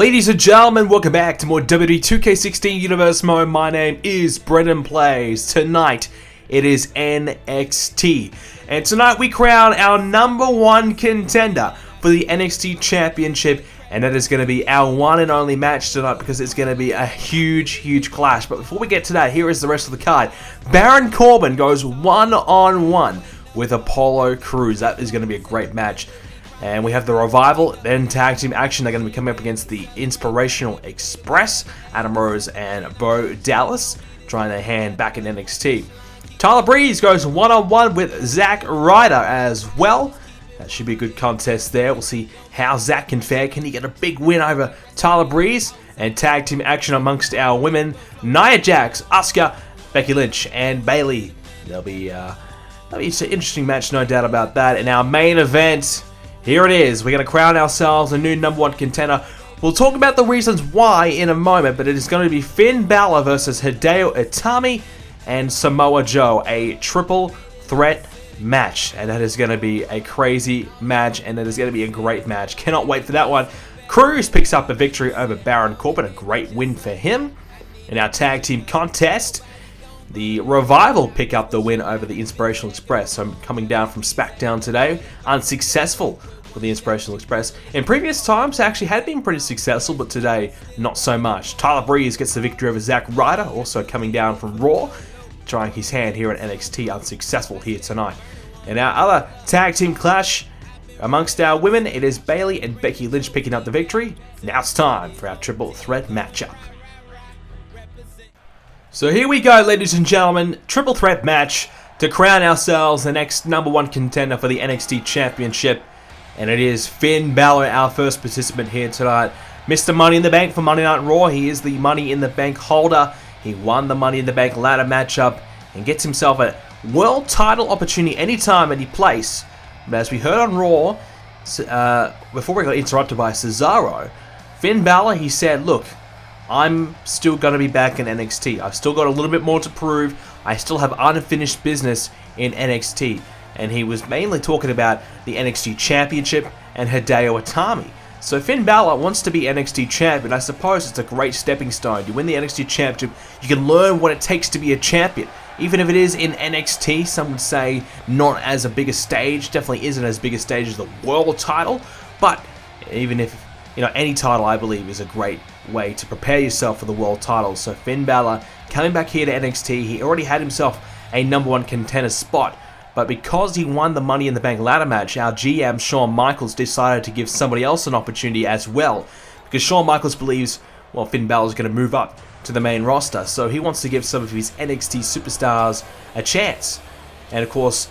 Ladies and gentlemen, welcome back to more WWE 2k16 Universe Mode. My name is BrendenPlayz. Tonight, it is NXT. And tonight we crown our #1 contender for the NXT Championship. And that is going to be our one and only match tonight because it's going to be a huge clash. But before we get to that, here is the rest of the card. Baron Corbin goes one-on-one with Apollo Crews. That is going to be a great match. And we have the Revival, then tag team action. They're going to be coming up against the Inspirational Express, Adam Rose and Bo Dallas, trying their hand back in NXT. Tyler Breeze goes one-on-one with Zack Ryder as well. That should be a good contest there. We'll see how Zack can fare. Can he get a big win over Tyler Breeze? And tag team action amongst our women, Nia Jax, Asuka, Becky Lynch, and Bayley. That'll be an interesting match, no doubt about that. And our main event, here it is. We're going to crown ourselves a new #1 contender. We'll talk about the reasons why in a moment, but it is going to be Finn Balor versus Hideo Itami and Samoa Joe, a triple threat match. And that is going to be a crazy match, and it is going to be a great match. Cannot wait for that one. Crews picks up a victory over Baron Corbin, a great win for him. In our tag team contest, the Revival pick up the win over the Inspirational Express. So coming down from SmackDown today, unsuccessful for the Inspirational Express. In previous times, they actually had been pretty successful, but today, not so much. Tyler Breeze gets the victory over Zack Ryder, also coming down from Raw, trying his hand here at NXT, unsuccessful here tonight. And our other tag team clash amongst our women, it is Bayley and Becky Lynch picking up the victory. Now it's time for our triple threat matchup. So here we go, ladies and gentlemen, triple threat match to crown ourselves the next #1 contender for the NXT Championship. And it is Finn Balor, our first participant here tonight. Mr. Money in the Bank for Monday Night Raw. He is the Money in the Bank holder. He won the Money in the Bank ladder matchup and gets himself a world title opportunity anytime, any place. But as we heard on Raw, before we got interrupted by Cesaro, Finn Balor, he said, look, I'm still going to be back in NXT. I've still got a little bit more to prove. I still have unfinished business in NXT. And he was mainly talking about the NXT Championship and Hideo Itami. So Finn Balor wants to be NXT champion. I suppose it's a great stepping stone. You win the NXT Championship, you can learn what it takes to be a champion. Even if it is in NXT, some would say not as a big a stage. Definitely isn't as big a stage as the world title. But even if, any title, I believe, is a great way to prepare yourself for the world title. So Finn Balor coming back here to NXT, he already had himself a #1 contender spot, but because he won the Money in the Bank ladder match, our GM Shawn Michaels decided to give somebody else an opportunity as well, because Shawn Michaels believes, well, Finn Balor is going to move up to the main roster, so he wants to give some of his NXT superstars a chance. And of course,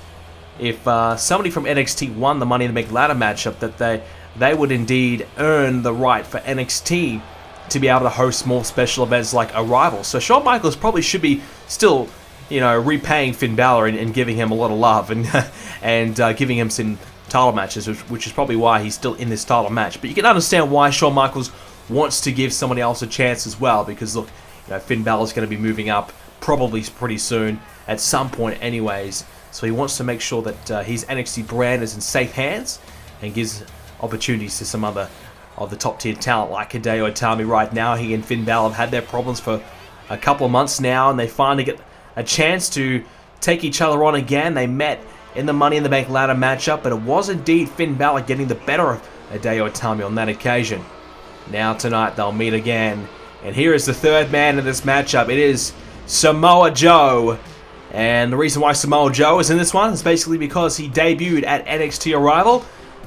if somebody from NXT won the Money in the Bank ladder matchup, that they would indeed earn the right for NXT to be able to host more special events like Arrival. So Shawn Michaels probably should be still, repaying Finn Balor and giving him a lot of love and giving him some title matches, which is probably why he's still in this title match. But you can understand why Shawn Michaels wants to give somebody else a chance as well, because look, Finn Balor's going to be moving up probably pretty soon, at some point anyways. So he wants to make sure that his NXT brand is in safe hands and gives opportunities to some other of the top tier talent like Hideo Itami. Right now, he and Finn Balor have had their problems for a couple of months now, and they finally get a chance to take each other on again. They met in the Money in the Bank ladder matchup, but it was indeed Finn Balor getting the better of Hideo Itami on that occasion. Now tonight they'll meet again, and here is the third man in this matchup. It is Samoa Joe. And the reason why Samoa Joe is in this one is basically because he debuted at NXT Arrival,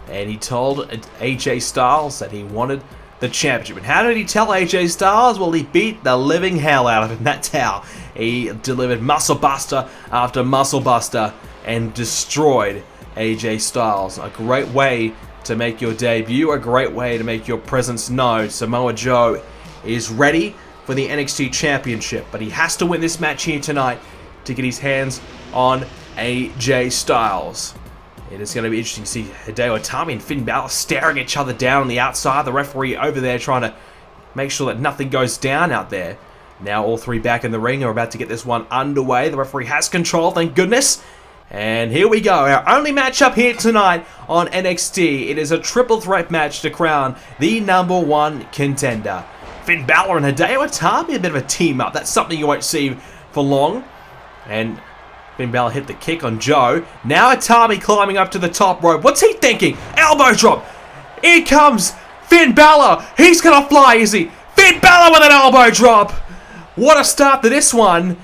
and he told AJ Styles that he wanted the championship. And how did he tell AJ Styles? Well, he beat the living hell out of him. That's how. He delivered muscle buster after muscle buster and destroyed AJ Styles. A great way to make your debut, a great way to make your presence known. Samoa Joe is ready for the NXT Championship, but he has to win this match here tonight to get his hands on AJ Styles. It is going to be interesting to see Hideo Itami and Finn Balor staring each other down on the outside. The referee over there trying to make sure that nothing goes down out there. Now all three back in the ring are about to get this one underway. The referee has control, thank goodness. And here we go, our only matchup here tonight on NXT. It is a triple threat match to crown the #1 contender. Finn Balor and Hideo Itami, a bit of a team up. That's something you won't see for long. And Finn Balor hit the kick on Joe. Now Itami climbing up to the top rope. What's he thinking? Elbow drop. Here comes Finn Balor. He's gonna fly, is he? Finn Balor with an elbow drop. What a start to this one.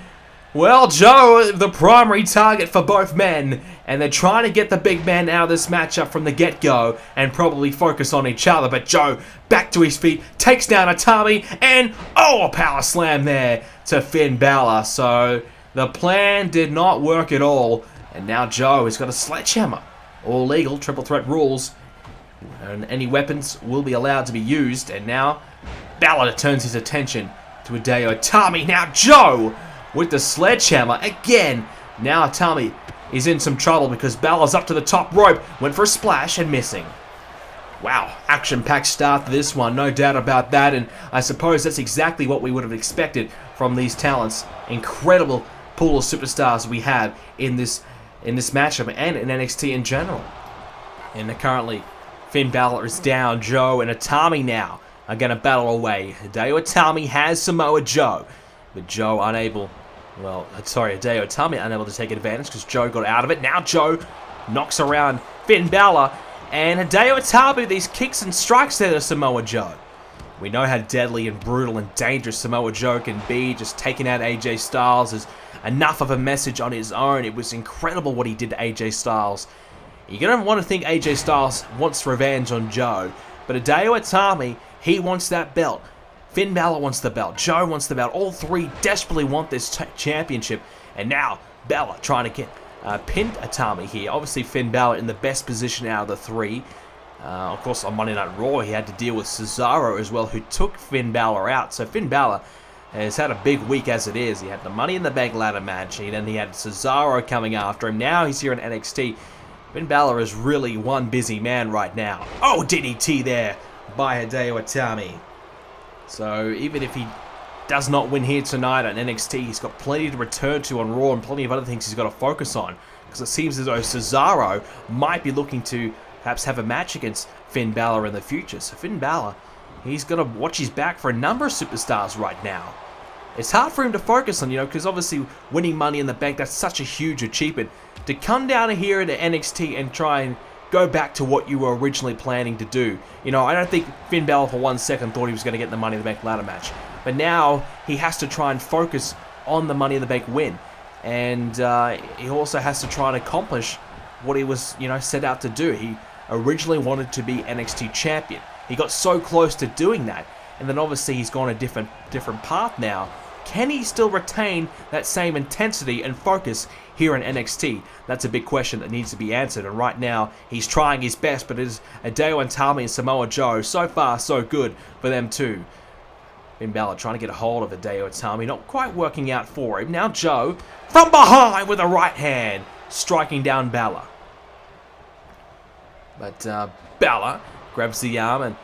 Well, Joe, the primary target for both men, and they're trying to get the big man out of this matchup from the get-go and probably focus on each other. But Joe, back to his feet, takes down Itami, and a power slam there to Finn Balor. So the plan did not work at all, and now Joe has got a sledgehammer. All legal, triple threat rules, and any weapons will be allowed to be used. And now Balor turns his attention to Hideo Itami. Now Joe with the sledgehammer again. Now Itami is in some trouble because Balor's up to the top rope. Went for a splash and missing. Wow, action-packed start to this one, no doubt about that. And I suppose that's exactly what we would have expected from these talents. Incredible pool of superstars we have in this matchup and in NXT in general. And currently, Finn Balor is down. Joe and Itami now are going to battle away. Hideo Itami has Samoa Joe, but Joe unable. Well, sorry, Hideo Itami unable to take advantage because Joe got out of it. Now Joe knocks around Finn Balor, and Hideo Itami, these kicks and strikes there to Samoa Joe. We know how deadly and brutal and dangerous Samoa Joe can be. Just taking out AJ Styles is enough of a message on his own. It was incredible what he did to AJ Styles. You're going to want to think AJ Styles wants revenge on Joe, but Hideo Itami, he wants that belt. Finn Balor wants the belt. Joe wants the belt. All three desperately want this championship. And now Balor trying to get pinned Itami here. Obviously Finn Balor in the best position out of the three. Of course on Monday Night Raw he had to deal with Cesaro as well, who took Finn Balor out. So Finn Balor has had a big week as it is. He had the Money in the Bank ladder match, and then he had Cesaro coming after him. Now he's here in NXT. Finn Balor is really one busy man right now. Oh, DDT there by Hideo Itami. So even if he does not win here tonight on NXT, he's got plenty to return to on Raw and plenty of other things he's got to focus on. Because it seems as though Cesaro might be looking to perhaps have a match against Finn Balor in the future. So Finn Balor, he's got to watch his back for a number of superstars right now. It's hard for him to focus on, because obviously winning Money in the Bank, that's such a huge achievement. To come down here into NXT and try and go back to what you were originally planning to do. I don't think Finn Balor for 1 second thought he was going to get the Money in the Bank ladder match. But now he has to try and focus on the Money in the Bank win. And he also has to try and accomplish what he was, set out to do. He originally wanted to be NXT champion. He got so close to doing that. And then obviously he's gone a different path now. Can he still retain that same intensity and focus here in NXT? That's a big question that needs to be answered. And right now, he's trying his best, but it is Hideo Itami and Samoa Joe. So far, so good for them too. Finn Balor trying to get a hold of Hideo Itami, not quite working out for him. Now Joe, from behind with a right hand, striking down Balor. But Balor grabs the arm and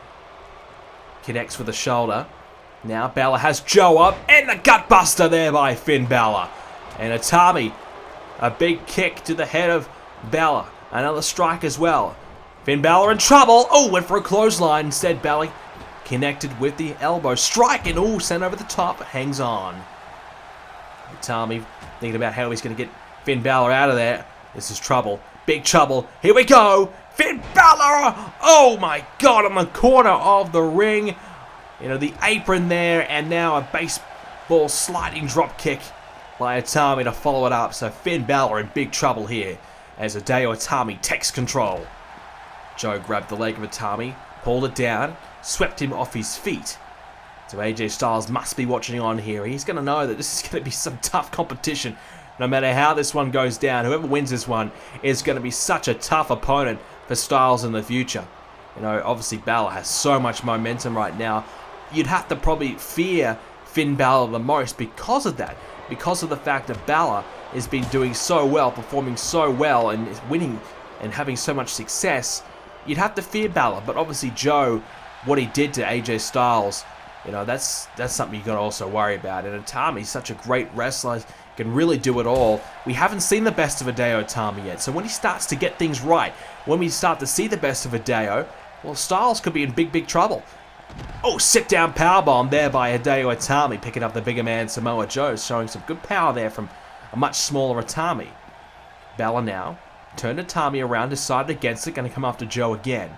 connects with the shoulder. Now Balor has Joe up, and the gutbuster there by Finn Balor. And Itami, a big kick to the head of Balor. Another strike as well. Finn Balor in trouble. Oh, went for a clothesline. Instead, Balor connected with the elbow strike, and sent over the top. Hangs on. Itami thinking about how he's going to get Finn Balor out of there. This is trouble. Big trouble. Here we go. Finn Balor. Oh my God, on the corner of the ring. The apron there, and now a baseball sliding drop kick by Itami to follow it up. So Finn Balor in big trouble here as Hideo Itami takes control. Joe grabbed the leg of Itami, pulled it down, swept him off his feet. So AJ Styles must be watching on here. He's going to know that this is going to be some tough competition. No matter how this one goes down, whoever wins this one is going to be such a tough opponent for Styles in the future. Obviously Balor has so much momentum right now. You'd have to probably fear Finn Balor the most because of that. Because of the fact that Balor has been doing so well, performing so well, and winning and having so much success. You'd have to fear Balor. But obviously Joe, what he did to AJ Styles, that's something you got to also worry about. And Itami's such a great wrestler. can really do it all. We haven't seen the best of Hideo Itami yet, so when he starts to get things right, when we start to see the best of Hideo, well, Styles could be in big trouble. Oh, sit-down powerbomb there by Hideo Itami, picking up the bigger man Samoa Joe, showing some good power there from a much smaller Itami. Balor now turned Itami around, decided against it, going to come after Joe again.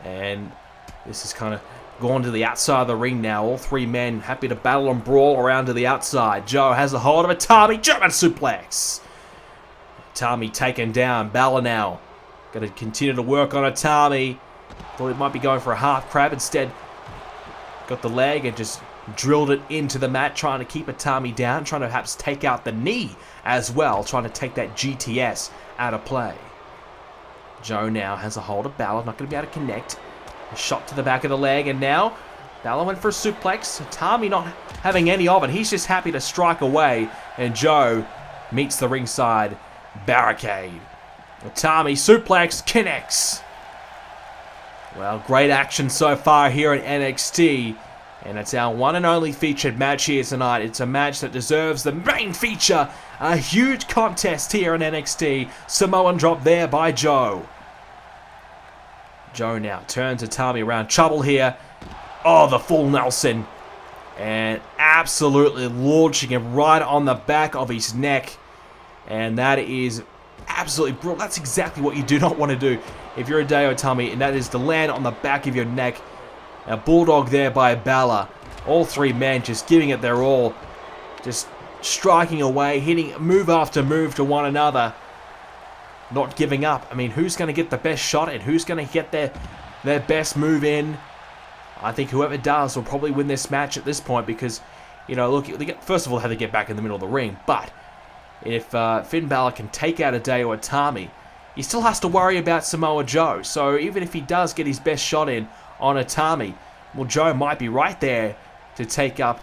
And this is kind of gone to the outside of the ring now. All three men happy to battle and brawl around to the outside. Joe has a hold of Itami, German suplex. Itami taken down. Balor now going to continue to work on Itami. Thought it might be going for a half crab. Instead, got the leg and just drilled it into the mat, trying to keep Itami down, trying to perhaps take out the knee as well, trying to take that GTS out of play. Joe now has a hold of Balor, not going to be able to connect. A shot to the back of the leg, and now Balor went for a suplex. Itami not having any of it. He's just happy to strike away, and Joe meets the ringside barricade. Itami suplex connects. Well, great action so far here at NXT, and it's our one and only featured match here tonight. It's a match that deserves the main feature. A huge contest here in NXT. Samoan drop there by Joe. Joe now turns Itami around. Trouble here. Oh, the full Nelson. And absolutely launching him right on the back of his neck. And that is absolutely brutal. That's exactly what you do not want to do if you're Hideo Itami, and that is to land on the back of your neck. A bulldog there by Balor. All three men just giving it their all. Just striking away, hitting move after move to one another. Not giving up. I mean, who's going to get the best shot in? Who's going to get their best move in? I think whoever does will probably win this match at this point because, you know, look, first of all, they have to get back in the middle of the ring. But if Finn Balor can take out Hideo Itami, he still has to worry about Samoa Joe. So even if he does get his best shot in on Itami, well, Joe might be right there to take up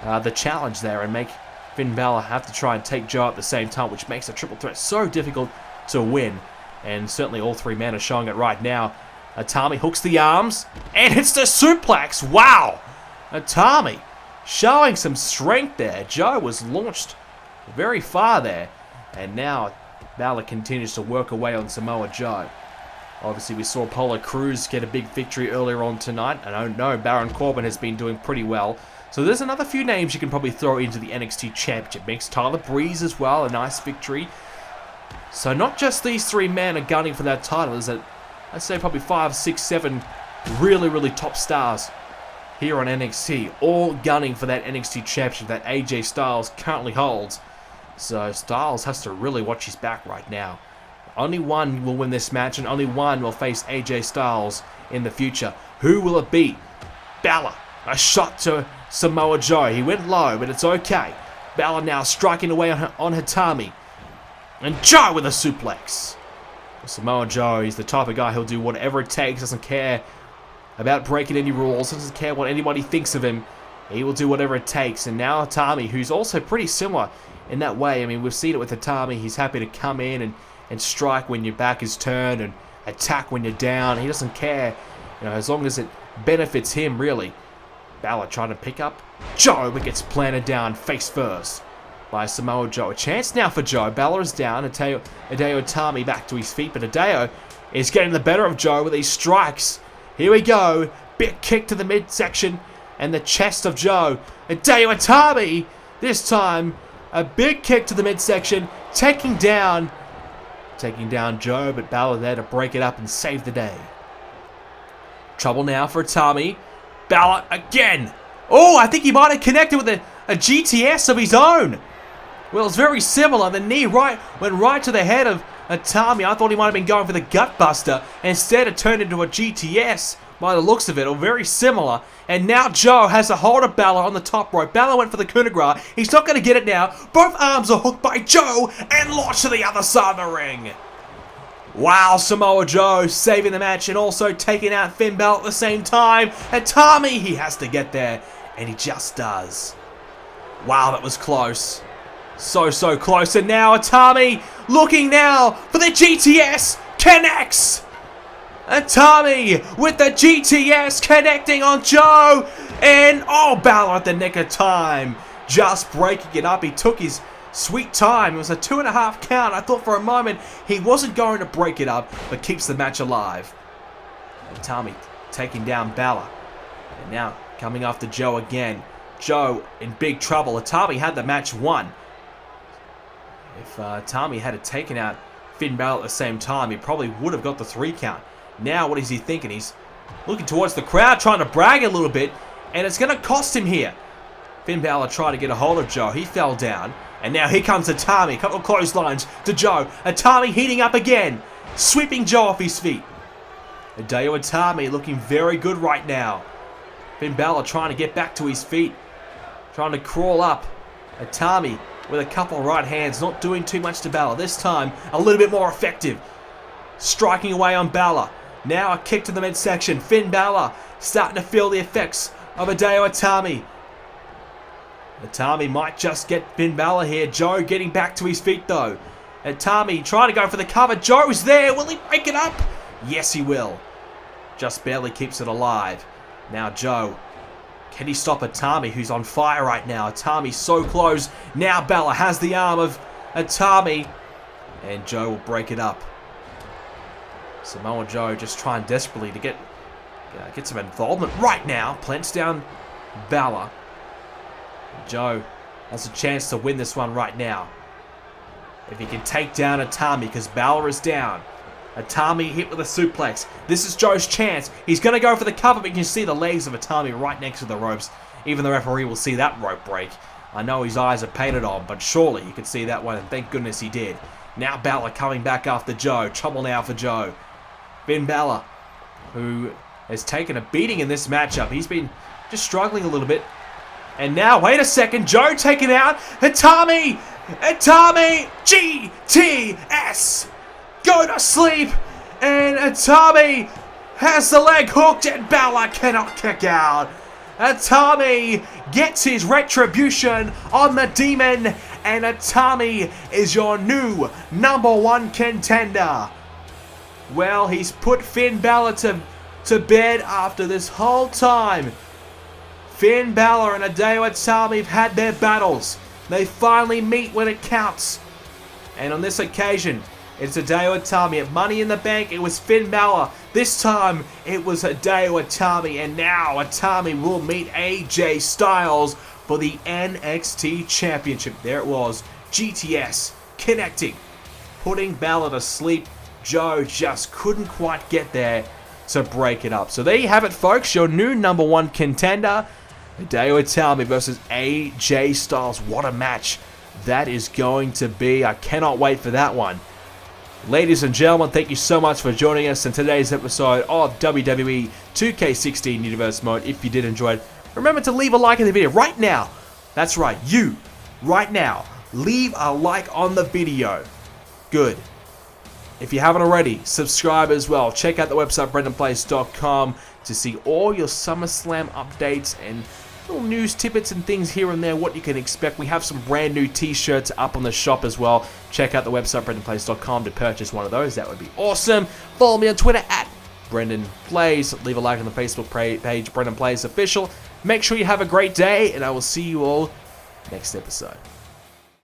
the challenge there and make Finn Balor have to try and take Joe at the same time, which makes a triple threat so difficult to win. And certainly all three men are showing it right now. Itami hooks the arms and hits the suplex. Wow! Itami showing some strength there. Joe was launched very far there. And now Balor continues to work away on Samoa Joe. Obviously, we saw Apollo Crews get a big victory earlier on tonight. And I know Baron Corbin has been doing pretty well. So there's another few names you can probably throw into the NXT Championship mix. Tyler Breeze as well, a nice victory. So not just these three men are gunning for that title. There's I'd say probably 5, 6, 7 really top stars here on NXT. All gunning for that NXT Championship that AJ Styles currently holds. So Styles has to really watch his back right now. Only one will win this match, and only one will face AJ Styles in the future. Who will it be? Balor. A shot to Samoa Joe. He went low, but it's okay. Balor now striking away on Itami. And Joe with a suplex. Samoa Joe, he's the type of guy who'll do whatever it takes. Doesn't care about breaking any rules. Doesn't care what anybody thinks of him. He will do whatever it takes. And now Itami, who's also pretty similar in that way. I mean, we've seen it with Itami. He's happy to come in and strike when your back is turned and attack when you're down. He doesn't care, you know, as long as it benefits him, really. Balor trying to pick up Joe, but gets planted down face first by Samoa Joe. A chance now for Joe. Balor is down. Hideo Itami back to his feet, but Hideo is getting the better of Joe with these strikes. Here we go. Big kick to the midsection and the chest of Joe. Hideo Itami, this time, a big kick to the midsection, taking down Joe, but Balor there to break it up and save the day. Trouble now for Itami. Balor again. Oh, I think he might have connected with a GTS of his own. Well, it's very similar. The knee went right to the head of Itami. I thought he might have been going for the gut buster. Instead, it turned into a GTS by the looks of it, or very similar. And now Joe has a hold of Balor on the top rope. Balor went for the coup de grace. He's not going to get it now. Both arms are hooked by Joe and launched to the other side of the ring. Wow, Samoa Joe saving the match and also taking out Finn Balor at the same time. Itami, he has to get there, and he just does. Wow, that was close. So close. And now Itami looking now for the GTS. Connects. Itami with the GTS connecting on Joe. And, oh, Balor at the nick of time. just breaking it up. He took his sweet time. It was a 2.5 count. I thought for a moment he wasn't going to break it up, but keeps the match alive. Itami taking down Balor. And now coming after Joe again. Joe in big trouble. Itami had the match won. If Itami had taken out Finn Balor at the same time, he probably would have got the 3 count. Now what is he thinking? He's looking towards the crowd, trying to brag a little bit, and it's going to cost him here. Finn Balor tried to get a hold of Joe. He fell down. And now here comes Itami. A couple of clotheslines to Joe. Itami heating up again. Sweeping Joe off his feet. Hideo Itami looking very good right now. Finn Balor trying to get back to his feet. Trying to crawl up. Itami with a couple of right hands. Not doing too much to Balor. This time a little bit more effective. Striking away on Balor. Now a kick to the midsection. Finn Balor starting to feel the effects of Hideo Itami. Itami might just get Finn Balor here. Joe getting back to his feet though. Itami trying to go for the cover. Joe's there. Will he break it up? Yes, he will. Just barely keeps it alive. Now Joe. Can he stop Itami, who's on fire right now? Itami's so close. Now Balor has the arm of Itami. And Joe will break it up. Samoa Joe just trying desperately to get some involvement right now. Plants down Balor. Joe has a chance to win this one right now. If he can take down Itami, because Balor is down. Itami hit with a suplex. This is Joe's chance. He's going to go for the cover, but you can see the legs of Itami right next to the ropes. Even the referee will see that rope break. I know his eyes are painted on, but surely you could see that one, and thank goodness he did. Now Balor coming back after Joe. Trouble now for Joe. Finn Balor, who has taken a beating in this matchup. He's been just struggling a little bit. And now, wait a second, Joe taken out. Itami! Itami! GTS! Go to sleep! And Itami has the leg hooked and Balor cannot kick out. Itami gets his retribution on the demon, and Itami is your new #1 contender. Well, he's put Finn Balor to bed after this whole time. Finn Balor and Hideo Itami have had their battles. They finally meet when it counts. And on this occasion, it's Hideo Itami. At Money in the Bank, it was Finn Balor. This time, it was Hideo Itami. And now, Itami will meet AJ Styles for the NXT Championship. There it was. GTS connecting. Putting Balor to sleep. Joe just couldn't quite get there to break it up. So there you have it, folks. Your new #1 contender. Hideo Itami versus AJ Styles. What a match that is going to be. I cannot wait for that one. Ladies and gentlemen, thank you so much for joining us in today's episode of WWE 2k16 Universe Mode. If you did enjoy it, remember to leave a like in the video right now. That's right, you, right now. Leave a like on the video. Good. If you haven't already, subscribe as well. Check out the website BrendenPlayz.com to see all your SummerSlam updates and little news tidbits and things here and there, what you can expect. We have some brand new t-shirts up on the shop as well. Check out the website BrendenPlayz.com to purchase one of those. That would be awesome. Follow me on Twitter at BrendenPlayz. Leave a like on the Facebook page, BrendenPlayz Official. Make sure you have a great day, and I will see you all next episode.